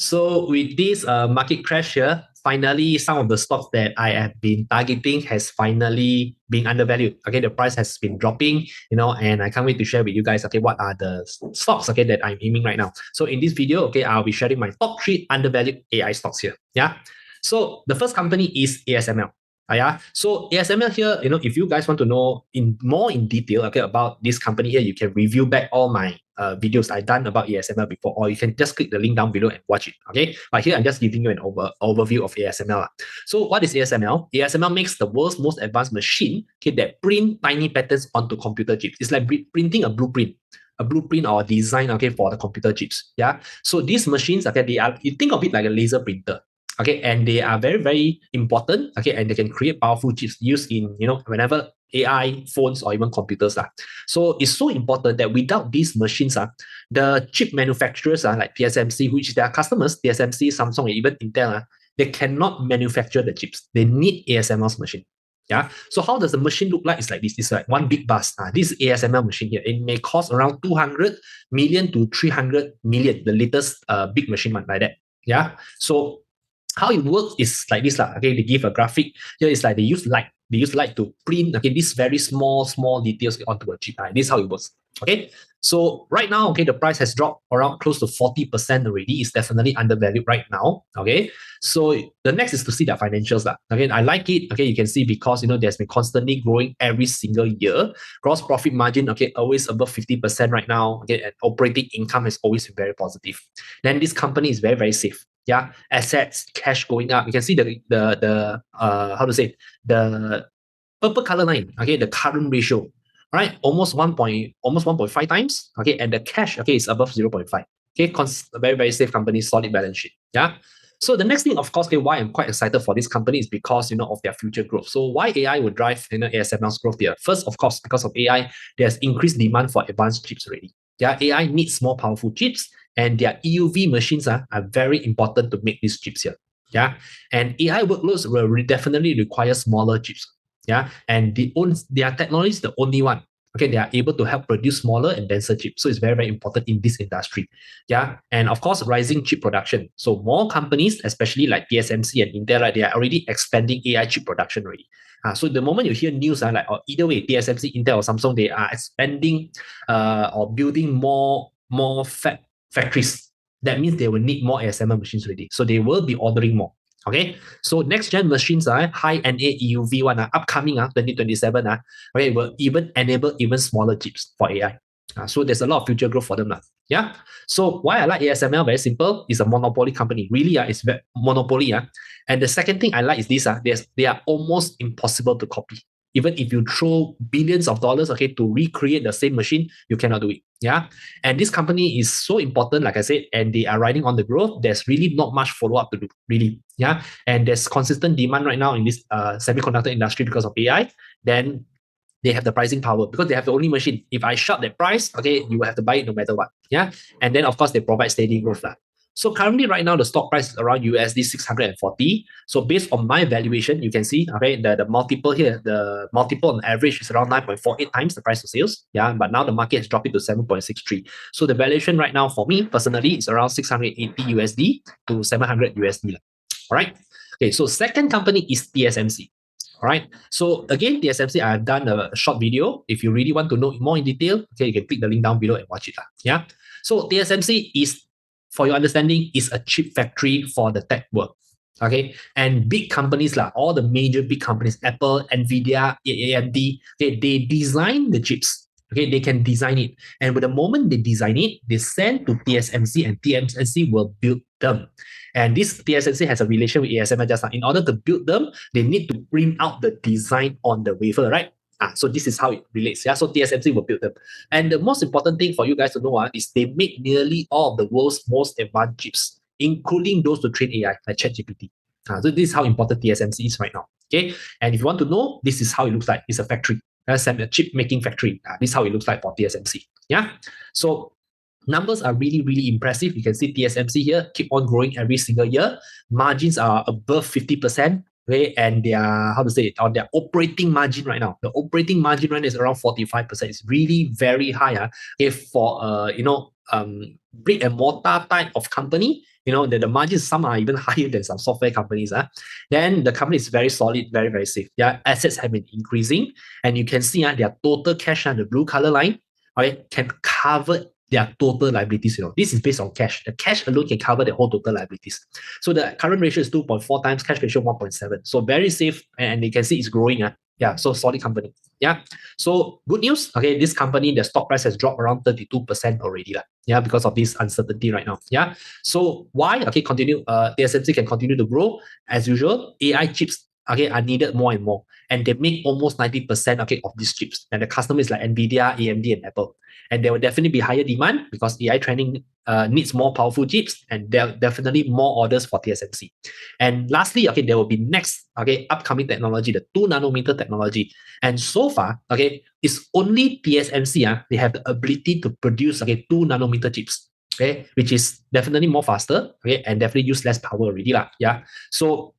So with this market crash here, finally some of the stocks that I have been targeting has finally been undervalued. Okay, the price has been dropping, and I can't wait to share with you guys, okay, what are the stocks, okay, that I'm aiming right now. So in this video, okay, I'll be sharing my top 3 undervalued AI stocks here. Yeah. So the first company is ASML. Yeah. So ASML here, if you guys want to know more in detail, okay, about this company here, you can review back all my videos I've done about ASML before, or you can just click the link down below and watch it. Okay. But here I'm just giving you an overview of ASML. So what is ASML? ASML makes the world's most advanced machine, okay, that print tiny patterns onto computer chips. It's like printing a blueprint or design, okay, for the computer chips. Yeah. So these machines, okay, you think of it like a laser printer. Okay, and they are very, very important. Okay, and they can create powerful chips used in, whenever AI, phones, or even computers. So it's so important that without these machines, the chip manufacturers like TSMC, which their customers, TSMC, Samsung, and even Intel, they cannot manufacture the chips. They need ASML's machine. Yeah. So how does the machine look like? It's like this. It's like one big bus. This ASML machine here, it may cost around 200 million to 300 million, the latest big machine one like that. Yeah. So how it works is like this. Okay, they give a graphic. Here it's like they use light. They use light to print, okay, these very small details onto a chip. This is how it works. Okay. So right now, okay, the price has dropped around close to 40% already. It's definitely undervalued right now. Okay. So the next is to see their financials. Okay, I like it. Okay, you can see because there's been constantly growing every single year. Gross profit margin, okay, always above 50% right now. Okay, and operating income has always been very positive. Then this company is very, very safe. Yeah, assets, cash going up. You can see the how to say, the purple color line. Okay, the current ratio, right? Almost 1.5 times. Okay, and the cash, okay, is above 0.5. Okay, very, very safe company, solid balance sheet. Yeah. So the next thing, of course, okay, why I'm quite excited for this company is because of their future growth. So why AI would drive ASML's growth here? First, of course, because of AI, there's increased demand for advanced chips already. Yeah, AI needs more powerful chips, and their EUV machines are very important to make these chips here. Yeah, and AI workloads will definitely require smaller chips. Yeah, and their technology is the only one. Okay, they are able to help produce smaller and denser chips. So it's very, very important in this industry. Yeah, and of course, rising chip production. So more companies, especially like TSMC and Intel, right, they are already expanding AI chip production already. So the moment you hear news, like either way, TSMC, Intel, or Samsung, they are expanding or building more factories. That means they will need more ASML machines already. So they will be ordering more. Okay, so next gen machines are high NA EUV one upcoming 2027 okay, will even enable even smaller chips for AI. So there's a lot of future growth for them. Yeah. So why I like ASML, very simple, it's a monopoly company. Really, it's monopoly. And the second thing I like is this, they are almost impossible to copy. Even if you throw billions of dollars, okay, to recreate the same machine, you cannot do it. Yeah. And this company is so important, like I said, and they are riding on the growth. There's really not much follow-up to do, really. Yeah. And there's consistent demand right now in this semiconductor industry because of AI. Then they have the pricing power because they have the only machine. If I shop that price, okay, you will have to buy it no matter what. Yeah. And then of course they provide steady growth. So currently right now the stock price is around USD 640. So based on my valuation, you can see, okay, the multiple here, the multiple on average is around 9.48 times the price of sales. Yeah. But now the market has dropped it to 7.63. So the valuation right now for me personally is around 680 USD to 700 USD. All right. Okay. So second company is TSMC. All right. So again, TSMC, I have done a short video. If you really want to know more in detail, okay, you can click the link down below and watch it. Yeah. So TSMC is, for your understanding, is a chip factory for the tech world. Okay. And big companies, all the major big companies, Apple, Nvidia, AMD, okay, they design the chips. Okay, they can design it. And with the moment they design it, they send to TSMC and TSMC will build them. And this TSMC has a relation with ASML just now. In order to build them, they need to print out the design on the wafer, right? So this is how it relates. Yeah, so TSMC will build them. And the most important thing for you guys to know is they make nearly all of the world's most advanced chips, including those to train AI, like ChatGPT. So this is how important TSMC is right now. Okay, and if you want to know, this is how it looks like. It's a factory, a chip making factory. This is how it looks like for TSMC. Yeah, so numbers are really, really impressive. You can see TSMC here keep on growing every single year. Margins are above 50%. Okay, and their, how to say it, on their operating margin right now, the operating margin right now is around 45%. It's really very high. Okay, for brick and mortar type of company, the margins, some are even higher than some software companies, then the company is very solid, very, very safe. Their assets have been increasing, and you can see their total cash on the blue color line, can cover their total liabilities. This is based on cash. The cash alone can cover the whole total liabilities. So the current ratio is 2.4 times, cash ratio 1.7. So very safe, and you can see it's growing. Yeah, so solid company. Yeah. So good news. Okay, this company, the stock price has dropped around 32% already. Yeah, because of this uncertainty right now. Yeah. So why? Okay, continue. TSMC can continue to grow as usual. AI chips, okay, are needed more and more, and they make almost 90%, okay, of these chips. And the customer is like Nvidia, AMD, and Apple. And there will definitely be higher demand because AI training needs more powerful chips, and there are definitely more orders for TSMC. And lastly, okay, there will be next, okay, upcoming technology, the 2 nanometer technology. And so far, okay, it's only TSMC, they have the ability to produce, okay, 2 nanometer chips, okay, which is definitely more faster, okay, and definitely use less power already, yeah. So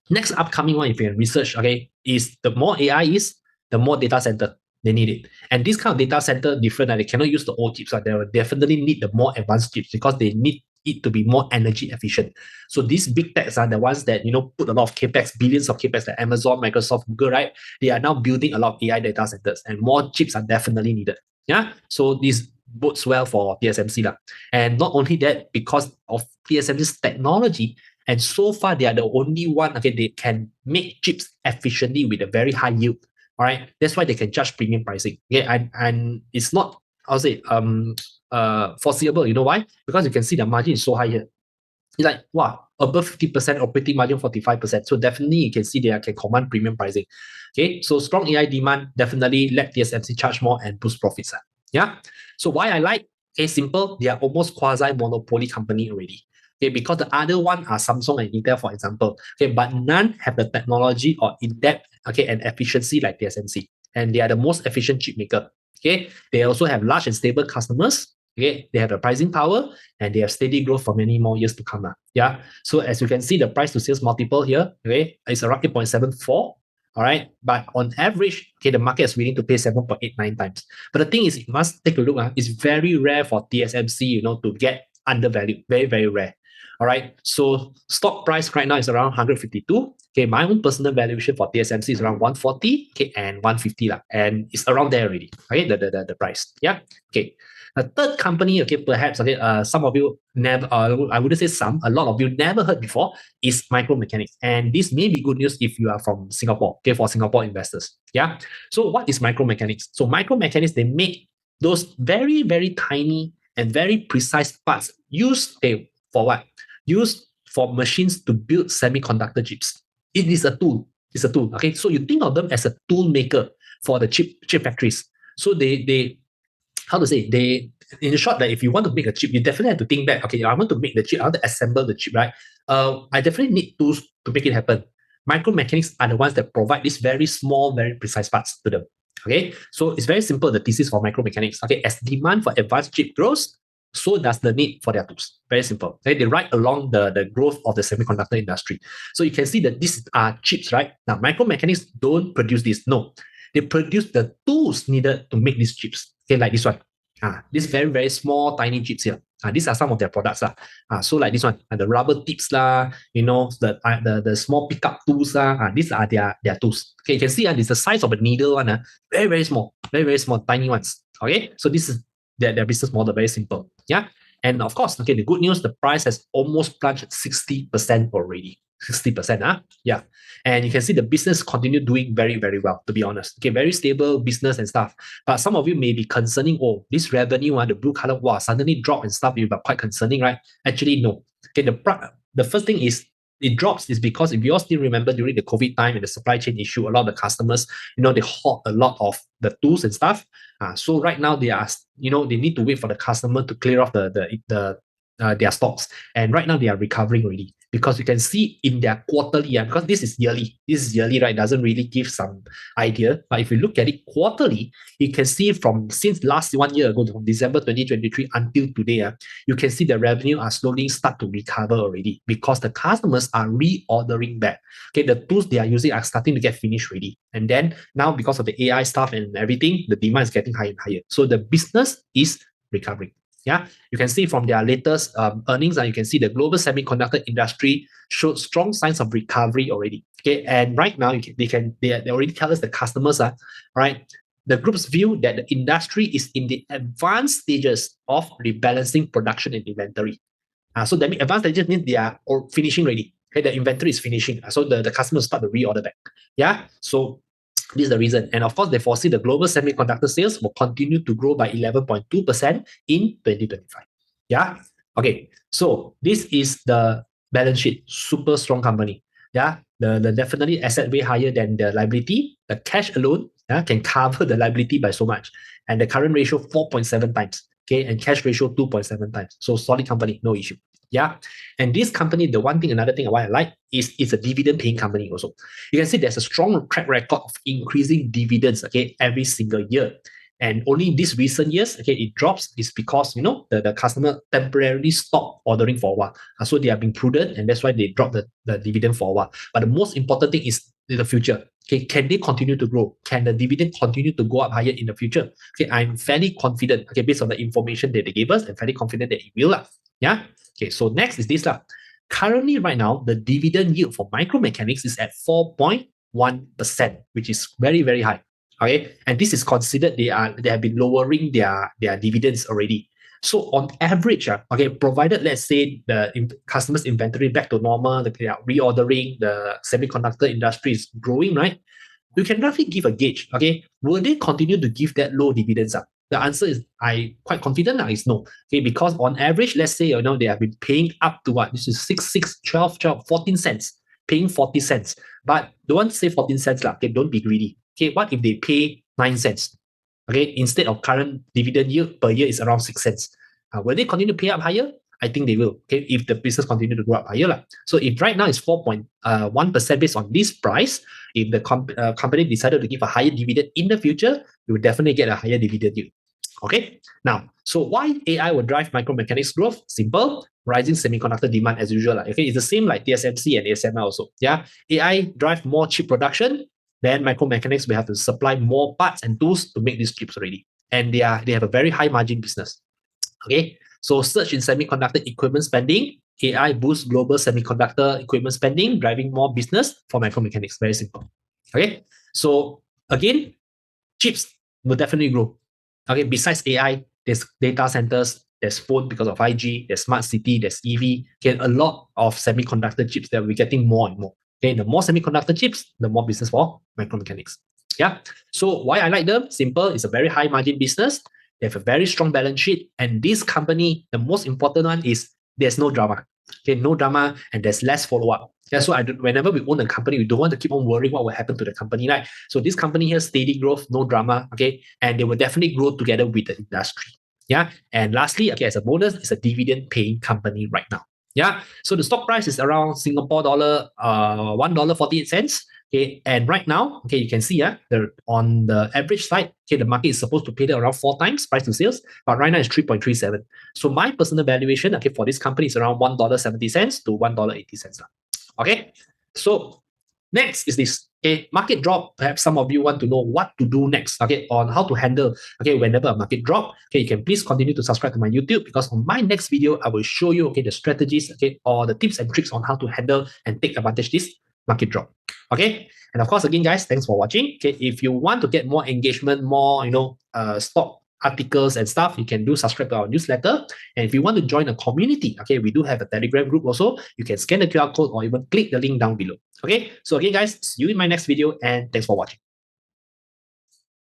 next upcoming one, if you can research, okay, is the more AI is, the more data center they need it. And this kind of data center different, they cannot use the old chips. They will definitely need the more advanced chips because they need it to be more energy efficient. So these big techs are the ones that put a lot of capex, billions of capex, like Amazon, Microsoft, Google, right? They are now building a lot of AI data centers, and more chips are definitely needed. Yeah. So this bodes well for TSMC. And not only that, because of TSMC's technology, and so far, they are the only one, okay, they can make chips efficiently with a very high yield. All right. That's why they can charge premium pricing. Okay. And it's not, I'll say, foreseeable. You know why? Because you can see the margin is so high here. It's like, wow, above 50% operating margin, 45%. So definitely you can see they can command premium pricing. Okay. So strong AI demand definitely let TSMC charge more and boost profits. Yeah. So why I like, okay, simple, they are almost quasi-monopoly company already. Okay, because the other one are Samsung and Intel, for example. Okay, but none have the technology or in-depth, okay, and efficiency like TSMC. And they are the most efficient chip maker. Okay, they also have large and stable customers. Okay, they have the pricing power, and they have steady growth for many more years to come. Yeah. So as you can see, the price to sales multiple here, okay, is around 8.74. All right. But on average, okay, the market is willing to pay 7.89 times. But the thing is, you must take a look. It's very rare for TSMC, to get undervalued. Very, very rare. All right. So stock price right now is around 152. Okay. My own personal valuation for TSMC is around 140, okay, and 150. And it's around there already. Okay. The price. Yeah. Okay. A third company, okay, perhaps, okay, some of you never, I wouldn't say some, a lot of you never heard before, is Micromechanics. And this may be good news if you are from Singapore, okay, for Singapore investors. Yeah. So what is Micromechanics? So Micromechanics, they make those very, very tiny and very precise parts used, okay, for what? Used for machines to build semiconductor chips. It is a tool. It's a tool. Okay. So you think of them as a tool maker for the chip factories. So they how to say, they, in short, that if you want to make a chip, you definitely have to think back, okay, I want to make the chip, I want to assemble the chip, right? I definitely need tools to make it happen. Micromechanics are the ones that provide these very small, very precise parts to them. Okay, so it's very simple, the thesis for Micromechanics. Okay, as demand for advanced chip grows, so does the need for their tools. Very simple. Okay, they ride along the growth of the semiconductor industry. So you can see that these are chips, right? Now, Micromechanics don't produce this. No, they produce the tools needed to make these chips. Okay, like this one. These very, very small, tiny chips here. These are some of their products. So like this one, the rubber tips, the small pickup tools. These are their tools. Okay, you can see this is the size of a needle one. Very, very small, very, very small, tiny ones. Okay, so this is their business model, very simple. Yeah. And of course, okay, the good news, the price has almost plunged 60% already. 60%. Yeah. And you can see the business continue doing very, very well, to be honest. Okay, very stable business and stuff. But some of you may be concerning, oh, this revenue, the blue color, wow, suddenly drop and stuff, you're quite concerning, right? Actually, no. Okay, the first thing is it drops is because if you all still remember during the COVID time and the supply chain issue, a lot of the customers, they hoard a lot of the tools and stuff. So right now they are, they need to wait for the customer to clear off their stocks. And right now they are recovering already because you can see in their quarterly, because this is yearly, right? Doesn't really give some idea. But if you look at it quarterly, you can see from since last 1 year ago, from December 2023 until today, you can see the revenue are slowly start to recover already because the customers are reordering back. Okay, the tools they are using are starting to get finished already. And then now because of the AI stuff and everything, the demand is getting higher and higher. So the business is recovering. Yeah, you can see from their latest earnings, and you can see the global semiconductor industry showed strong signs of recovery already. Okay, and right now they already tell us the customers are right. The group's view that the industry is in the advanced stages of rebalancing production and inventory. So that means advanced stages means they are finishing ready. Okay, the inventory is finishing. So the customers start to reorder back. Yeah. So this is the reason. And of course, they foresee the global semiconductor sales will continue to grow by 11.2% in 2025. Yeah. Okay. So this is the balance sheet. Super strong company. Yeah. The definitely asset way higher than the liability. The cash alone can cover the liability by so much. And the current ratio 4.7 times. Okay. And cash ratio 2.7 times. So solid company, no issue. Yeah. And this company, another thing why I like is it's a dividend paying company also. You can see there's a strong track record of increasing dividends, okay, every single year. And only in these recent years, okay, it drops is because, the customer temporarily stop ordering for a while. So they are being prudent and that's why they drop the dividend for a while. But the most important thing is the future. Okay, can they continue to grow? Can the dividend continue to go up higher in the future? Okay, I'm fairly confident, okay, based on the information that they gave us, I'm fairly confident that it will. Yeah. Okay, so next is this. Currently, right now, the dividend yield for micromechanics is at 4.1%, which is very, very high. Okay, and this is considered they have been lowering their dividends already. So on average, okay, provided let's say the customers' inventory back to normal, they are reordering, the semiconductor industry is growing, right? You can roughly give a gauge. Okay, will they continue to give that low dividends? The answer is I quite confident is no. Okay, because on average, let's say they have been paying up to what? This is 6, 12, 14 cents, paying 40 cents. But don't say 14 cents. Okay, don't be greedy. Okay, what if they pay 9 cents? Okay, instead of current dividend yield per year is around 6 cents. Will they continue to pay up higher? I think they will. Okay, if the business continue to grow up higher. So if right now it's 4.1% based on this price, if the company decided to give a higher dividend in the future, you will definitely get a higher dividend yield. Okay, now, so why AI will drive micromechanics growth? Simple, rising semiconductor demand as usual. Okay, it's the same like TSMC and ASML also. Yeah, AI drive more chip production, then micromechanics will have to supply more parts and tools to make these chips already. And they have a very high margin business. Okay, so surge in semiconductor equipment spending, AI boosts global semiconductor equipment spending, driving more business for micromechanics. Very simple. Okay, so again, chips will definitely grow. Okay, besides AI, there's data centers, there's phone because of 5G, there's smart city, there's EV. Okay, a lot of semiconductor chips that we're getting more and more. Okay, the more semiconductor chips, the more business for micromechanics. Yeah. So why I like them? Simple. It's a very high margin business. They have a very strong balance sheet. And this company, the most important one is there's no drama. Okay, no drama and there's less follow-up. Yeah, so whenever we own a company, we don't want to keep on worrying what will happen to the company, right? So this company has steady growth, no drama, okay? And they will definitely grow together with the industry. Yeah. And lastly, okay, as a bonus, it's a dividend paying company right now. Yeah. So the stock price is around Singapore dollar $1.48. Okay, and right now, okay, you can see on the average side, okay, the market is supposed to pay around 4 times price to sales, but right now it's 3.37. So my personal valuation, okay, for this company is around $1.70 to $1.80. Okay, so next is this. Okay, market drop. Perhaps some of you want to know what to do next. Okay, on how to handle. Okay, whenever a market drop. Okay, you can please continue to subscribe to my YouTube because on my next video I will show you the strategies. Okay, or the tips and tricks on how to handle and take advantage this market drop. Okay, and of course again guys, thanks for watching. Okay, if you want to get more engagement, more stock articles and stuff, you can do subscribe to our newsletter. And if you want to join a community, okay, we do have a Telegram group also. You can scan the QR code or even click the link down below. Okay, so again guys, see you in my next video and thanks for watching.